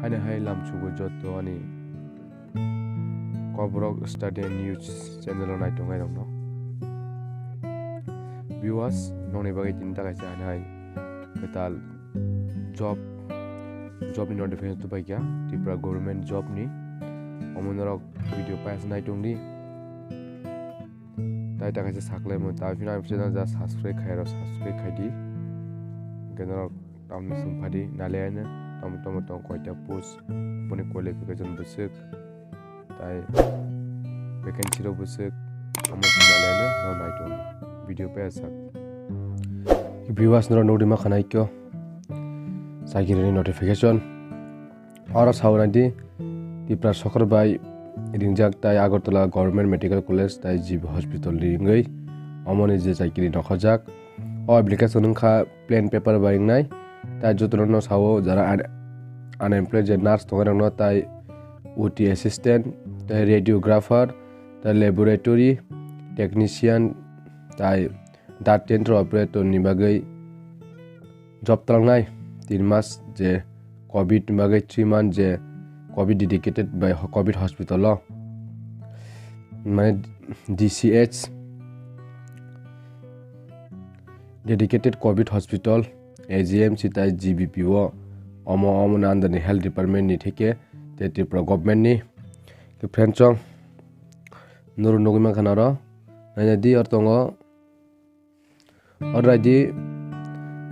Hanya hai lam chugo joto ani Kobrok Study News channel on item I don't know. Viewers, no never get in Taka Chanai. Metal job ni notification to Bakia, Tripura Government job ni. Omonok video pass night only. Tai Taka Sakle Mutafina, just subscribe Kaidi. General Town Sumpadi, Nalena, Tomato quite a post, Boni qualification busuk. Tai vacancy ro busuk, Nalena, no night only. Video pass up. Viewers no nodima Kanaiko Sakiri notification. Or Sauradi, Tripura Soccer by Rinjak Tai Agartala Government Medical College Tai Jib Hospital Ringai, Omon is Sakiri Nokajak, or application plain paper buying night, Tai Jotrono Sao, Zara unemployed nurse Togarano Tai OT assistant, the radiographer, the laboratory technician, Tai that tender operator Nibagai job Trangai, 3 months, the COVID Nibagai 3 months, the COVID dedicated by COVID hospital law. My DCH dedicated COVID hospital, AGMC Tai GBPO, Omo under the health department ni take the Tripura government ni. The Frenchong Nuru Nogima Kanara, and the Ortongo. Already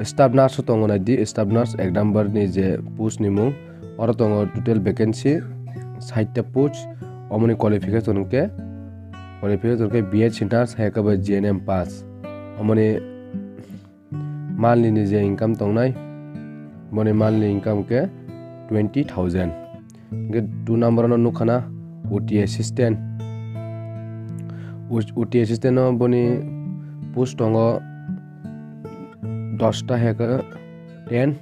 staff nurse tongo di staff nurse ek number ni je post ni mung or tongo total vacancy site post omoni qualification ke BH nurse hai ka ba GNM pass omoni monthly ni je income tongnai moni monthly income ke 20,000 ke 2 number no nukhana OT assistant no boni post tongo 10 है 10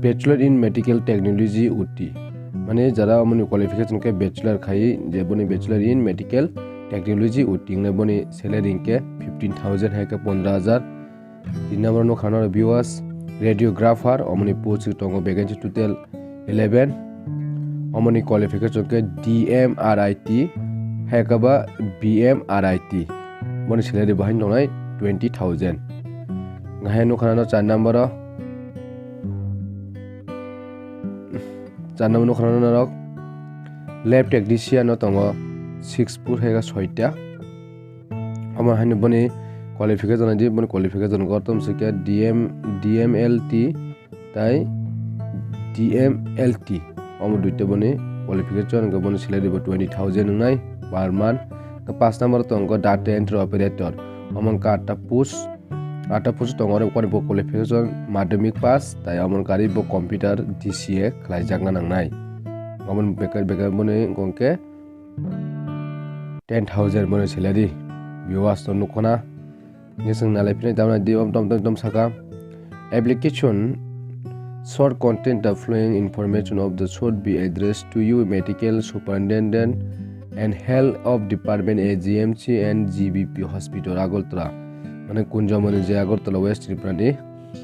bachelor in medical technology UT माने जरा हमने qualification के bachelor खाई जे बनी bachelor in medical technology UT ने बनी salary के 15,000 है के 15,000 3 नंबर नो खाना व्यूअर्स रेडियोग्राफर हमने पोस्ट टोंगो वैकेंसी टोटल 11 हमने क्वालिफिकेशन के DMRIT है के बा BMRIT बनी salary बहाइन दंनाय 20,000 Ngahe no kana no 4 number no kana no lab technician no tongo 6 put hega 6 ta ama hani boni qualification adi boni qualification gortom sike DMLT tai DMLT omo duite boni qualification go boni salary 20,000 nai per month ka 5 number tongo data entry operator among ka ta push Ata post tongore ko bo qualification madhyamik pass tai amon kari bo computer DCA khlai jagna nangnai amon bekar bone gongke 10,000 bone salary viewers to nukona nisang nalai pine damna di dom saka application short content the following information of the should be addressed to you medical superintendent and health of department AGMC and GBP hospital Agoltra Mane kunja mane je Agartala West Tripura ni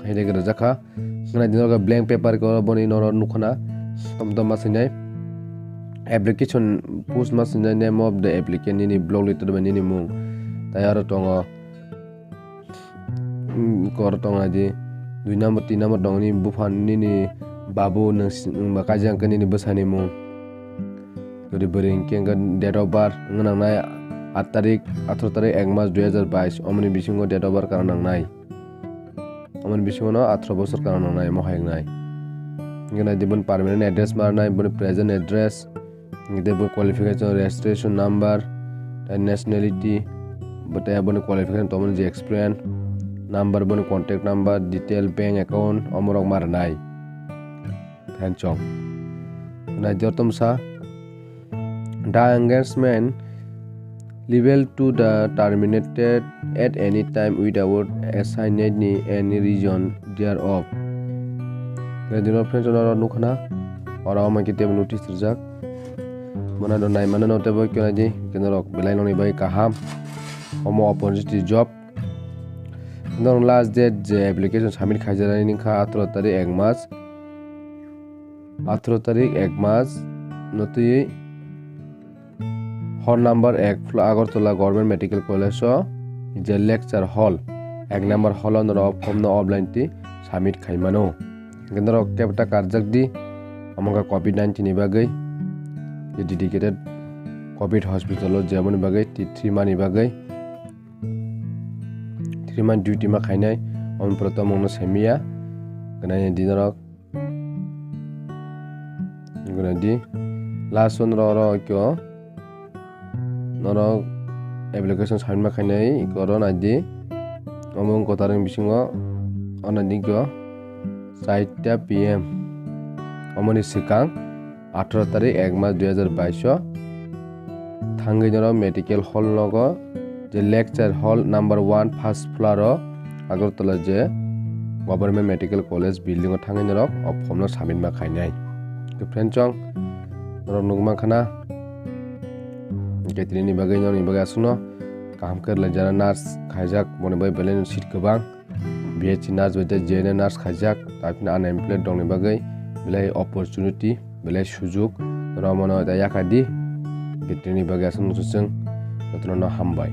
haide gara jakha ngana dinor ka blank paper ko boni nor nukhana tom masinai application post masinai name of the applicant ni blog letter bani ni mung tayar tongo kor tonga ji 2 number 3 number dong ni bufan ni babu nang bakajang kan ni besani mung jadi bering kenga date of birth ngana nai 8 तारिख 18 तारिख 1 मास 2022 अमनि बिसिङो date of birth कारण नांनाय अमनि बिसिङो 18 बोसोर कारण नांनाय मोहायनाय गना दिबन permanent address मारनाय बन प्रेजेंट एड्रेस देबो क्वालिफिकेशन रजिस्ट्रेशन नंबर नेशनलिटी बताया बन क्वालिफिकेशन तमन जे एक्सप्लेन नंबर बन contact number detail bank account अमरक मारनाय थैंचों ना जतम सा दा engagement Level to the terminated at any time without assigning any reason thereof. Kadino friends or nukana or ama kitable notice rizak. Mana do nai mana no tebo kyonaji kenok belain oni bai kaham. Omo opportunity job. Non last date the application submit khajarani kha 18 तारिख 1 मास 18 তারিখ 1 মাস নতুই হল number 1 Agartala government medical college যে lecture হল 1 number হল form অফলাইনটি submit খাইমানো কেন্দ্র কেবটা কার্যক দি আমাকে COVID-19 ni bagai dedicated covid hospital যেমন bagai 3 মানি bagai 3 মান ডিউটি মা খাইনাই অন প্রথম মনো সেমিয়া গনাই দিনরক গনাই দি লাস্ট ওন র কিও নর অ্যাপ্লিকেশন সাইন মা খাইনাই করন আদি অমং কথারিং বিসিङ অনাদি কিও 4টা PM অমনি সিকাং 18 তারিখ 1 মাস 2022 থাঙ্গি জরা মেডিকেল হল নগ যে লেকচার হল নাম্বার 1 ফার্স্ট ফ্লোর আগরতলা যে গভর্নমেন্ট মেডিকেল কলেজ বিল্ডিং থাঙ্গি জরা অফমন সামিন মা খাইনাই তো ফ্রেন্ডচং নরক নুগমা খানা কেতিনি বাগै नि बागै आसुनो काम करले जरा नार्स खाइजाक बने बाय बेलेन सिट गोबां BHC नार्स बायदि JN नार्स खाइजाक तापिन आनएमप्लॉयड दंनि बागै बेलाय अपरचुनिटी बेलाय सुजुग रमनो दा याकादि केतिनि बागै आसुनो सुसुं नतनो हामबाय।